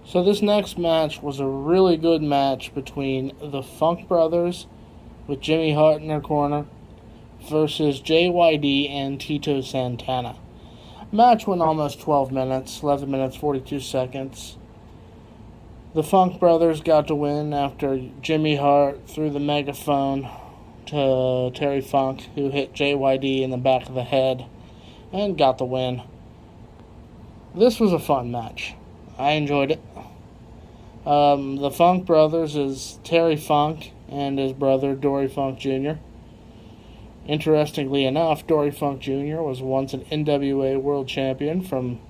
So this next match was a really good match between the Funk Brothers with Jimmy Hart in their corner versus JYD and Tito Santana. Match went almost 12 minutes, 11 minutes 42 seconds. The Funk Brothers got the win after Jimmy Hart threw the megaphone to Terry Funk, who hit JYD in the back of the head and got the win. This was a fun match. I enjoyed it. The Funk Brothers is Terry Funk and his brother Dory Funk Jr. Interestingly enough, Dory Funk Jr. was once an NWA World Champion from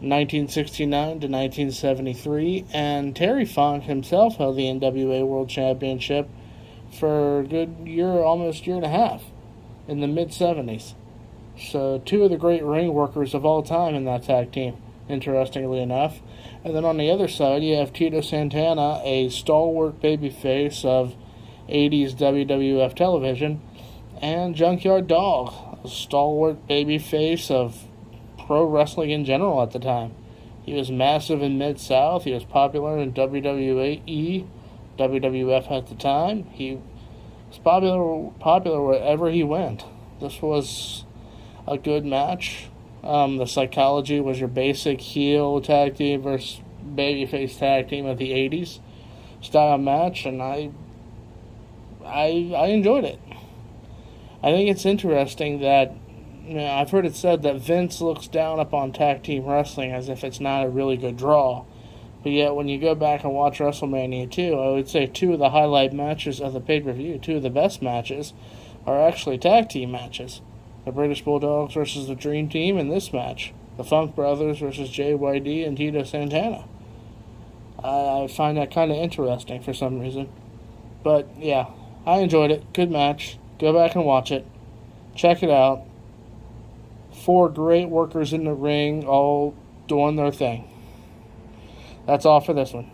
1969 to 1973, and Terry Funk himself held the NWA World Championship for a good year, almost year and a half, in the mid-70s. So two of the great ring workers of all time in that tag team, interestingly enough. And then on the other side, you have Tito Santana, a stalwart babyface of 80s WWF television, and Junkyard Dog, a stalwart babyface of pro wrestling in general at the time. He was massive in Mid-South. He was popular in WWE, WWF at the time. He was popular wherever he went. This was a good match. The Psychology was your basic heel tag team versus babyface tag team of the 80s style match, and I enjoyed it. I think it's interesting that I've heard it said that Vince looks down upon tag team wrestling as if it's not a really good draw. But yet, when you go back and watch WrestleMania 2, I would say two of the highlight matches of the pay-per-view, two of the best matches, are actually tag team matches. The British Bulldogs versus the Dream Team in this match. The Funk Brothers versus JYD and Tito Santana. I find that kind of interesting for some reason. But, yeah, I enjoyed it. Good match. Go back and watch it. Check it out. Four great workers in the ring, all doing their thing. That's all for this one.